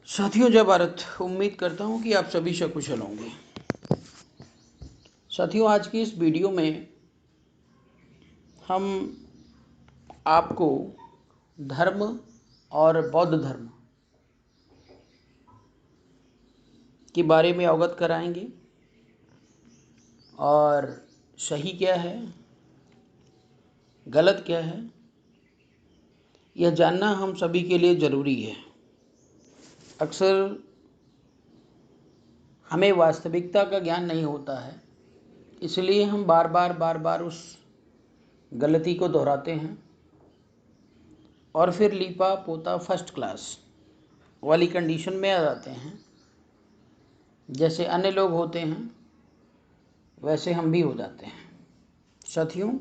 साथियों, जय भारत। उम्मीद करता हूँ कि आप सभी सकुशल होंगे। साथियों, आज की इस वीडियो में हम आपको धर्म और बौद्ध धर्म के बारे में अवगत कराएंगे और सही क्या है, गलत क्या है, यह जानना हम सभी के लिए ज़रूरी है। अक्सर हमें वास्तविकता का ज्ञान नहीं होता है, इसलिए हम बार बार उस गलती को दोहराते हैं और फिर लीपा पोता फर्स्ट क्लास वाली कंडीशन में आ जाते हैं। जैसे अन्य लोग होते हैं वैसे हम भी हो जाते हैं। साथियों,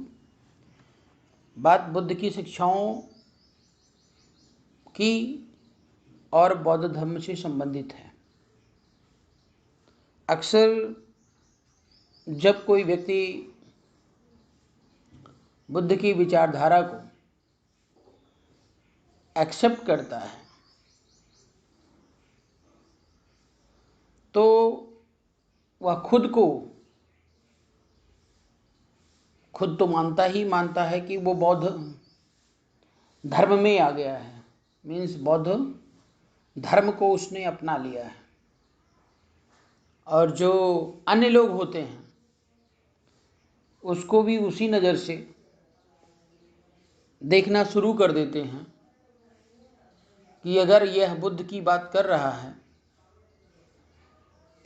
बात बुद्ध की शिक्षाओं की और बौद्ध धर्म से संबंधित है। अक्सर जब कोई व्यक्ति बुद्ध की विचारधारा को एक्सेप्ट करता है तो वह खुद तो मानता है कि वो बौद्ध धर्म में आ गया है। मीन्स बौद्ध धर्म को उसने अपना लिया है। और जो अन्य लोग होते हैं उसको भी उसी नज़र से देखना शुरू कर देते हैं कि अगर यह बुद्ध की बात कर रहा है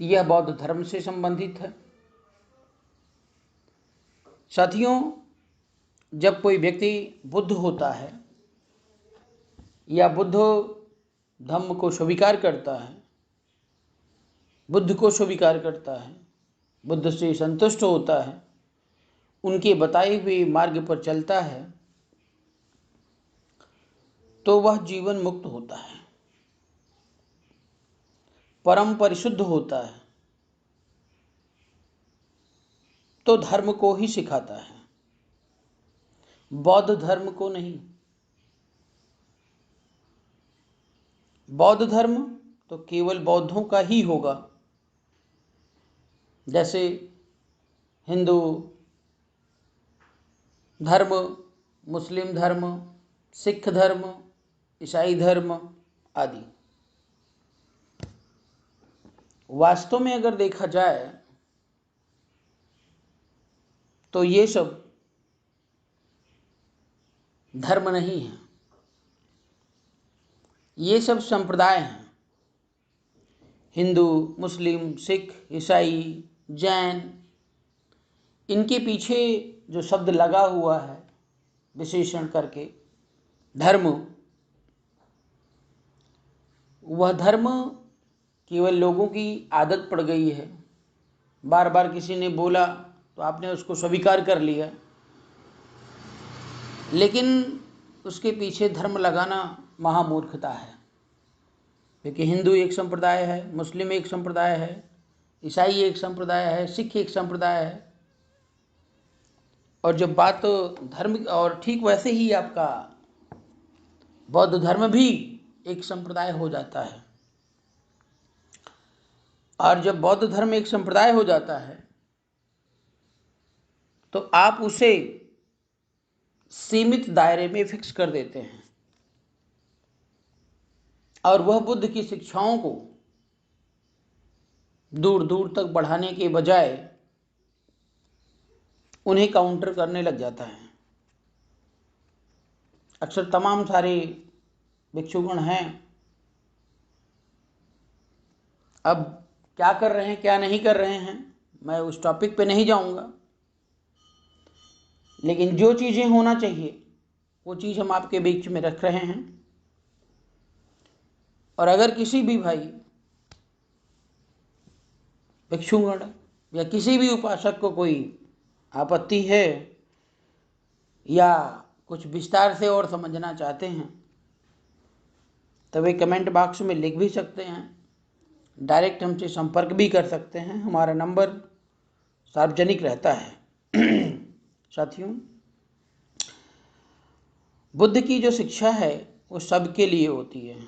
तो यह बौद्ध धर्म से संबंधित है। साथियों, जब कोई व्यक्ति बुद्ध होता है या बुद्ध धर्म को स्वीकार करता है, बुद्ध को स्वीकार करता है, बुद्ध से संतुष्ट होता है, उनके बताए हुए मार्ग पर चलता है, तो वह जीवन मुक्त होता है, परम परिशुद्ध होता है, तो धर्म को ही सिखाता है, बौद्ध धर्म को नहीं। बौद्ध धर्म तो केवल बौद्धों का ही होगा। जैसे हिंदू धर्म, मुस्लिम धर्म, सिख धर्म, ईसाई धर्म आदि। वास्तव में अगर देखा जाए तो ये सब धर्म नहीं है, ये सब संप्रदाय हैं। हिंदू, मुस्लिम, सिख, ईसाई, जैन, इनके पीछे जो शब्द लगा हुआ है विशेषण करके धर्म, वह धर्म केवल लोगों की आदत पड़ गई है। बार बार किसी ने बोला तो आपने उसको स्वीकार कर लिया, लेकिन उसके पीछे धर्म लगाना महामूर्खता है। क्योंकि हिंदू एक संप्रदाय है, मुस्लिम एक संप्रदाय है, ईसाई एक संप्रदाय है, सिख एक संप्रदाय है। और जब बात धर्म, और ठीक वैसे ही आपका बौद्ध धर्म भी एक संप्रदाय हो जाता है। और जब बौद्ध धर्म एक संप्रदाय हो जाता है तो आप उसे सीमित दायरे में फिक्स कर देते हैं और वह बुद्ध की शिक्षाओं को दूर दूर तक बढ़ाने के बजाय उन्हें काउंटर करने लग जाता है। अक्सर तमाम सारे भिक्षुगण हैं, अब क्या कर रहे हैं क्या नहीं कर रहे हैं मैं उस टॉपिक पे नहीं जाऊंगा, लेकिन जो चीज़ें होना चाहिए वो चीज़ हम आपके बीच में रख रहे हैं। और अगर किसी भी भाई भिक्षुगण या किसी भी उपासक को कोई आपत्ति है या कुछ विस्तार से और समझना चाहते हैं तो वे कमेंट बॉक्स में लिख भी सकते हैं, डायरेक्ट हमसे संपर्क भी कर सकते हैं। हमारा नंबर सार्वजनिक रहता है। साथियों, बुद्ध की जो शिक्षा है वो सबके लिए होती है,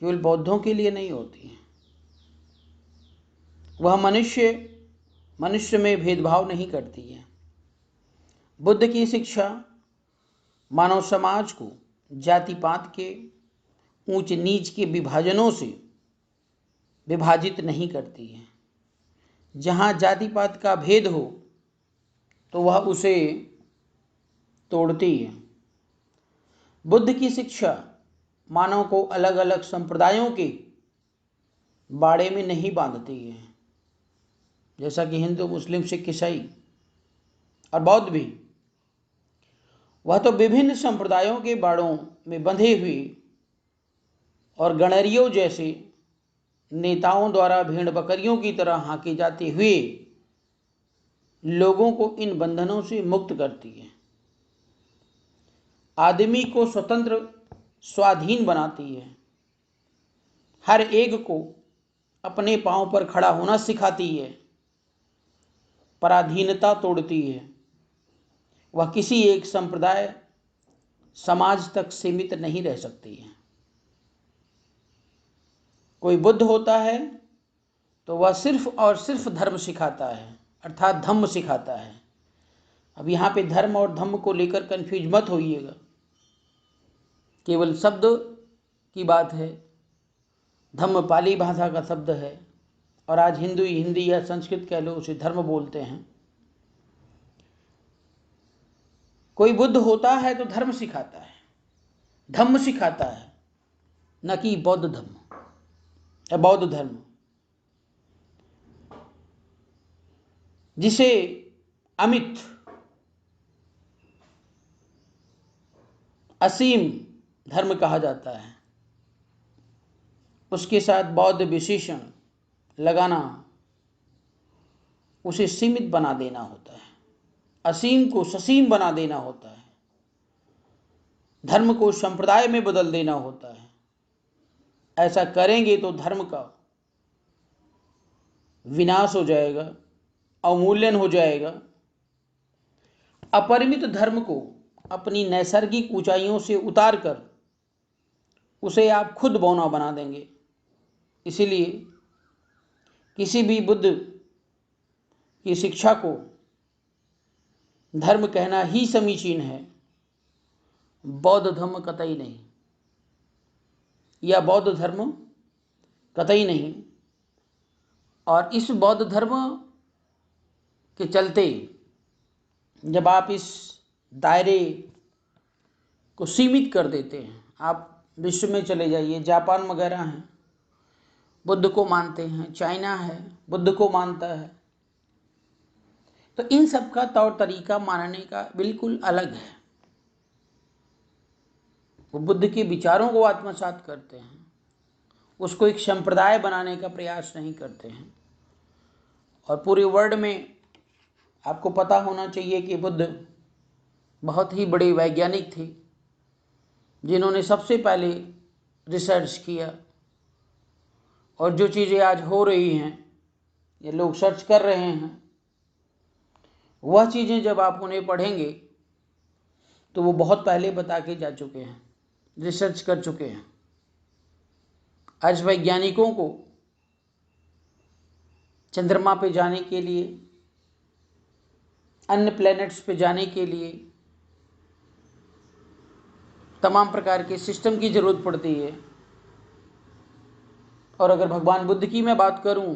केवल बौद्धों के लिए नहीं होती हैं। वह मनुष्य में भेदभाव नहीं करती है। बुद्ध की शिक्षा मानव समाज को जाति पात के ऊंच नीच के विभाजनों से विभाजित नहीं करती है। जहाँ जाति पात का भेद हो तो वह उसे तोड़ती है। बुद्ध की शिक्षा मानव को अलग अलग संप्रदायों के बाड़े में नहीं बांधती है, जैसा कि हिंदू, मुस्लिम, सिख, ईसाई और बौद्ध भी। वह तो विभिन्न संप्रदायों के बाड़ों में बंधे हुए और गणरियों जैसे नेताओं द्वारा भेड़ बकरियों की तरह हाके जाते हुए लोगों को इन बंधनों से मुक्त करती है। आदमी को स्वतंत्र स्वाधीन बनाती है। हर एक को अपने पांव पर खड़ा होना सिखाती है। पराधीनता तोड़ती है। वह किसी एक संप्रदाय समाज तक सीमित नहीं रह सकती है। कोई बुद्ध होता है तो वह सिर्फ और सिर्फ धर्म सिखाता है, अर्थात धम्म सिखाता है। अब यहाँ पे धर्म और धम्म को लेकर कंफ्यूज मत होइएगा, केवल शब्द की बात है। धम्म पाली भाषा का शब्द है और आज हिंदी या संस्कृत कह लो, उसे धर्म बोलते हैं। कोई बुद्ध होता है तो धर्म सिखाता है, धम्म सिखाता है, न कि बौद्ध धर्म या बौद्ध धर्म, जिसे अमित, असीम धर्म कहा जाता है। उसके साथ बौद्ध विशेषण लगाना उसे सीमित बना देना होता है, असीम को ससीम बना देना होता है, धर्म को संप्रदाय में बदल देना होता है। ऐसा करेंगे तो धर्म का विनाश हो जाएगा, अवमूल्यन हो जाएगा। अपरिमित धर्म को अपनी नैसर्गिक ऊंचाइयों से उतार कर उसे आप खुद बौना बना देंगे। इसीलिए किसी भी बुद्ध की शिक्षा को धर्म कहना ही समीचीन है, बौद्ध धर्म कतई नहीं, या बौद्ध धर्म कतई नहीं। और इस बौद्ध धर्म के चलते जब आप इस दायरे को सीमित कर देते हैं, आप विश्व में चले जाइए, जापान वगैरह हैं, बुद्ध को मानते हैं, चाइना है, बुद्ध को मानता है। तो इन सब का तौर तरीका मानने का बिल्कुल अलग है। वो बुद्ध के विचारों को आत्मसात करते हैं, उसको एक संप्रदाय बनाने का प्रयास नहीं करते हैं। और पूरे वर्ल्ड में आपको पता होना चाहिए कि बुद्ध बहुत ही बड़े वैज्ञानिक थे, जिन्होंने सबसे पहले रिसर्च किया। और जो चीज़ें आज हो रही हैं, ये लोग सर्च कर रहे हैं, वह चीज़ें जब आप उन्हें पढ़ेंगे तो वो बहुत पहले बता के जा चुके हैं, रिसर्च कर चुके हैं। आज वैज्ञानिकों को चंद्रमा पे जाने के लिए, अन्य प्लैनेट्स पे जाने के लिए तमाम प्रकार के सिस्टम की जरूरत पड़ती है। और अगर भगवान बुद्ध की मैं बात करूं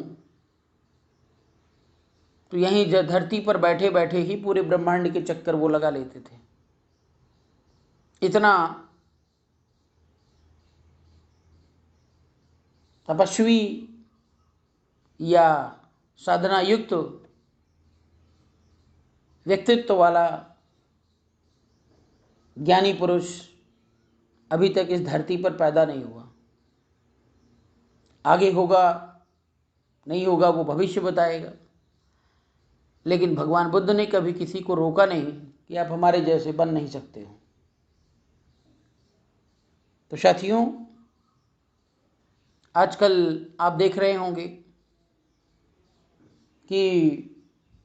तो यहीं धरती पर बैठे बैठे ही पूरे ब्रह्मांड के चक्कर वो लगा लेते थे। इतना तपस्वी या साधना युक्त व्यक्तित्व वाला ज्ञानी पुरुष अभी तक इस धरती पर पैदा नहीं हुआ। आगे होगा नहीं होगा वो भविष्य बताएगा, लेकिन भगवान बुद्ध ने कभी किसी को रोका नहीं कि आप हमारे जैसे बन नहीं सकते हो। तो साथियों, आजकल आप देख रहे होंगे कि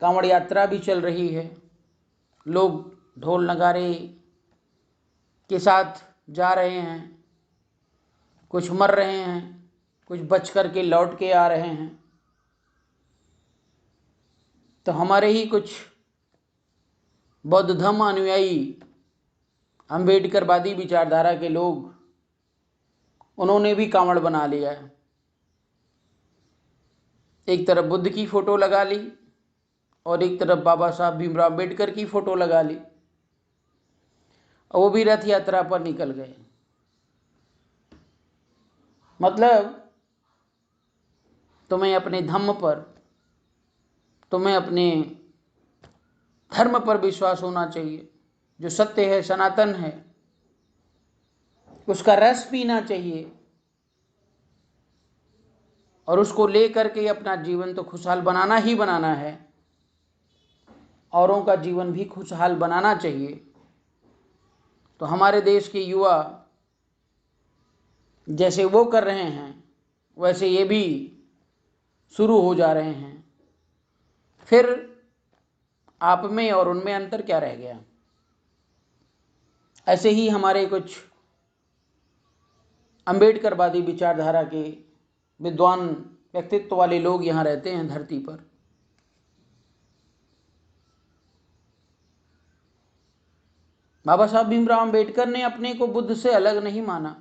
कांवड़ यात्रा भी चल रही है, लोग ढोल नगारे के साथ जा रहे हैं, कुछ मर रहे हैं, कुछ बच कर के लौट के आ रहे हैं। तो हमारे ही कुछ बौद्ध धर्म अनुयायी अम्बेडकरवादी विचारधारा के लोग, उन्होंने भी कांवड़ बना लिया है। एक तरफ बुद्ध की फोटो लगा ली और एक तरफ बाबा साहब भीमराव अम्बेडकर की फोटो लगा ली, और वो भी रथ यात्रा पर निकल गए। मतलब तुम्हें अपने धम्म पर, तुम्हें अपने धर्म पर विश्वास होना चाहिए। जो सत्य है, सनातन है, उसका रस पीना चाहिए और उसको लेकर के अपना जीवन तो खुशहाल बनाना ही बनाना है, औरों का जीवन भी खुशहाल बनाना चाहिए। तो हमारे देश के युवा जैसे वो कर रहे हैं, वैसे ये भी शुरू हो जा रहे हैं। फिर आप में और उनमें अंतर क्या रह गया? ऐसे ही हमारे कुछ अम्बेडकरवादी विचारधारा के विद्वान व्यक्तित्व वाले लोग यहाँ रहते हैं धरती पर। बाबा साहब भीमराव अम्बेडकर ने अपने को बुद्ध से अलग नहीं माना।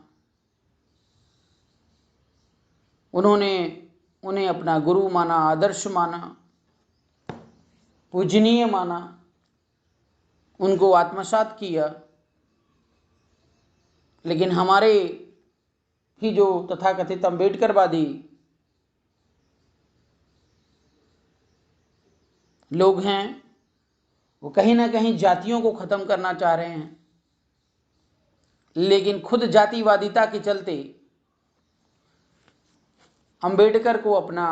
उन्होंने उन्हें अपना गुरु माना, आदर्श माना, पूजनीय माना, उनको आत्मसात किया। लेकिन हमारे ही जो तथाकथित अम्बेडकरवादी लोग हैं, वो कहीं ना कहीं जातियों को खत्म करना चाह रहे हैं, लेकिन खुद जातिवादिता के चलते अम्बेडकर को अपना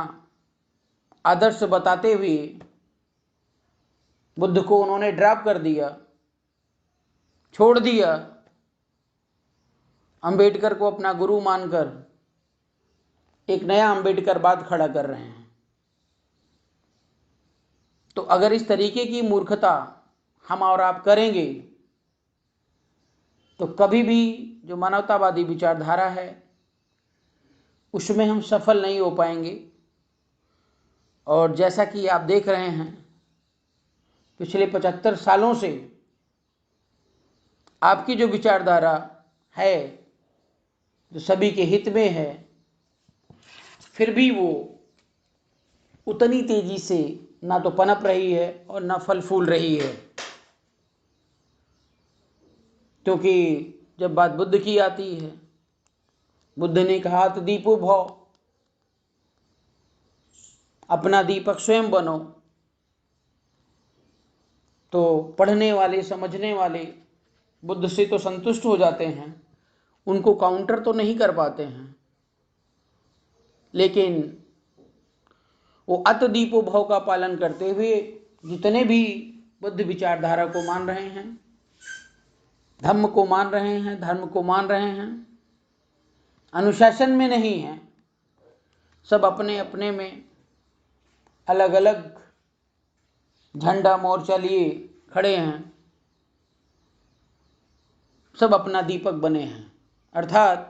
आदर्श बताते हुए बुद्ध को उन्होंने ड्रॉप कर दिया, छोड़ दिया। अम्बेडकर को अपना गुरु मानकर एक नया अम्बेडकरवाद खड़ा कर रहे हैं। तो अगर इस तरीके की मूर्खता हम और आप करेंगे तो कभी भी जो मानवतावादी विचारधारा है उसमें हम सफल नहीं हो पाएंगे। और जैसा कि आप देख रहे हैं, पिछले 75 सालों से आपकी जो विचारधारा है, जो सभी के हित में है, फिर भी वो उतनी तेजी से ना तो पनप रही है और ना फल फूल रही है। क्योंकि जब बात बुद्ध की आती है, बुद्ध ने कहा तो दीपो भव, अपना दीपक स्वयं बनो। तो पढ़ने वाले, समझने वाले बुद्ध से तो संतुष्ट हो जाते हैं, उनको काउंटर तो नहीं कर पाते हैं, लेकिन वो अत दीपो भव का पालन करते हुए जितने भी बुद्ध विचारधारा को मान रहे हैं, धम्म को मान रहे हैं, धर्म को मान रहे हैं, अनुशासन में नहीं है, सब अपने अपने में अलग अलग झंडा मोर्चा लिए खड़े हैं, सब अपना दीपक बने हैं। अर्थात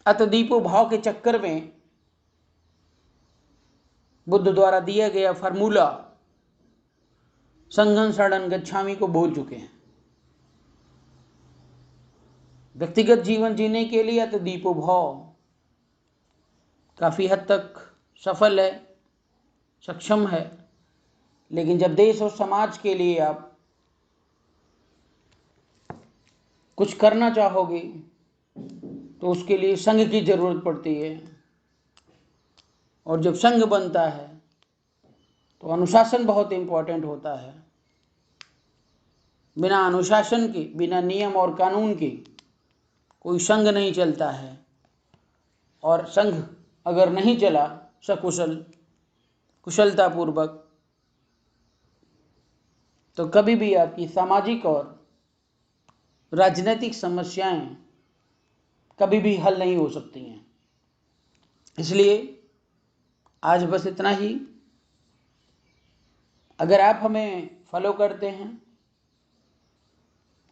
अत दीपो भाव के चक्कर में बुद्ध द्वारा दिया गया फार्मूला संघं शरणं गच्छामि को भूल चुके हैं। व्यक्तिगत जीवन जीने के लिए अत दीपो भाव काफी हद तक सफल है, सक्षम है, लेकिन जब देश और समाज के लिए आप कुछ करना चाहोगे तो उसके लिए संघ की जरूरत पड़ती है, और जब संघ बनता है तो अनुशासन बहुत इंपॉर्टेंट होता है। बिना अनुशासन के, बिना नियम और कानून के कोई संघ नहीं चलता है, और संघ अगर नहीं चला सकुशल, कुशलतापूर्वक, तो कभी भी आपकी सामाजिक और राजनीतिक समस्याएं कभी भी हल नहीं हो सकती हैं। इसलिए आज बस इतना ही। अगर आप हमें फॉलो करते हैं,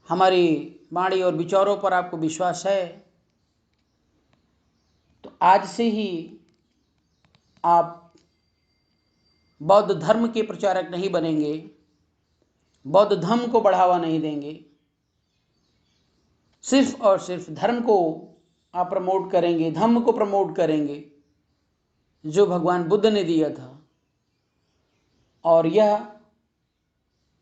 हमारी वाणी और विचारों पर आपको विश्वास है, आज से ही आप बौद्ध धर्म के प्रचारक नहीं बनेंगे, बौद्ध धर्म को बढ़ावा नहीं देंगे, सिर्फ और सिर्फ धर्म को आप प्रमोट करेंगे, धम्म को प्रमोट करेंगे जो भगवान बुद्ध ने दिया था। और यह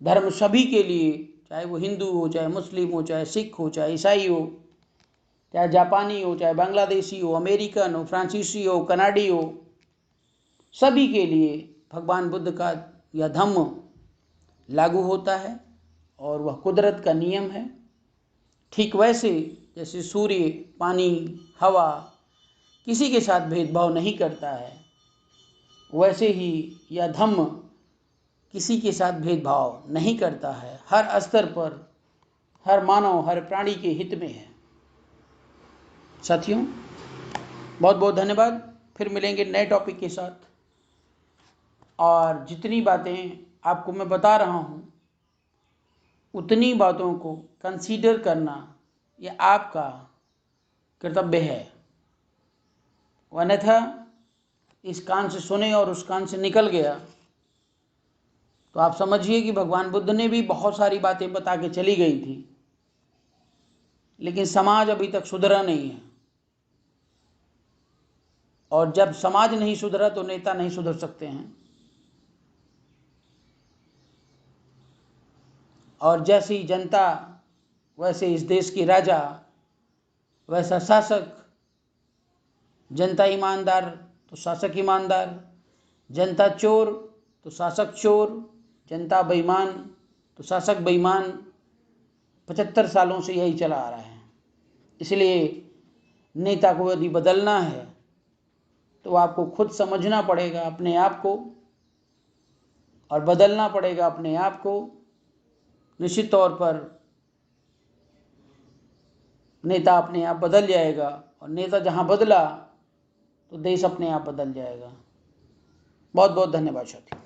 धर्म सभी के लिए, चाहे वो हिंदू हो, चाहे मुस्लिम हो, चाहे सिख हो, चाहे ईसाई हो, चाहे जापानी हो, चाहे बांग्लादेशी हो, अमेरिकन हो, फ्रांसीसी हो, कनाडी हो, सभी के लिए भगवान बुद्ध का यह धम्म लागू होता है और वह कुदरत का नियम है। ठीक वैसे जैसे सूर्य, पानी, हवा किसी के साथ भेदभाव नहीं करता है, वैसे ही यह धम्म किसी के साथ भेदभाव नहीं करता है, हर स्तर पर, हर मानव, हर प्राणी के हित में है। साथियों, बहुत बहुत धन्यवाद। फिर मिलेंगे नए टॉपिक के साथ। और जितनी बातें आपको मैं बता रहा हूँ उतनी बातों को कंसीडर करना यह आपका कर्तव्य है। अन्यथा इस कान से सुने और उस कान से निकल गया तो आप समझिए कि भगवान बुद्ध ने भी बहुत सारी बातें बता के चली गई थी, लेकिन समाज अभी तक सुधरा नहीं है। और जब समाज नहीं सुधरा तो नेता नहीं सुधर सकते हैं। और जैसी जनता वैसे इस देश के राजा, वैसा शासक। जनता ईमानदार तो शासक ईमानदार, जनता चोर तो शासक चोर, जनता बेईमान तो शासक बेईमान। 75 सालों से यही चला आ रहा है। इसलिए नेता को यदि बदलना है तो आपको खुद समझना पड़ेगा अपने आप को और बदलना पड़ेगा अपने आप को। निश्चित तौर पर नेता अपने आप बदल जाएगा और नेता जहां बदला तो देश अपने आप बदल जाएगा। बहुत बहुत धन्यवाद साथियों।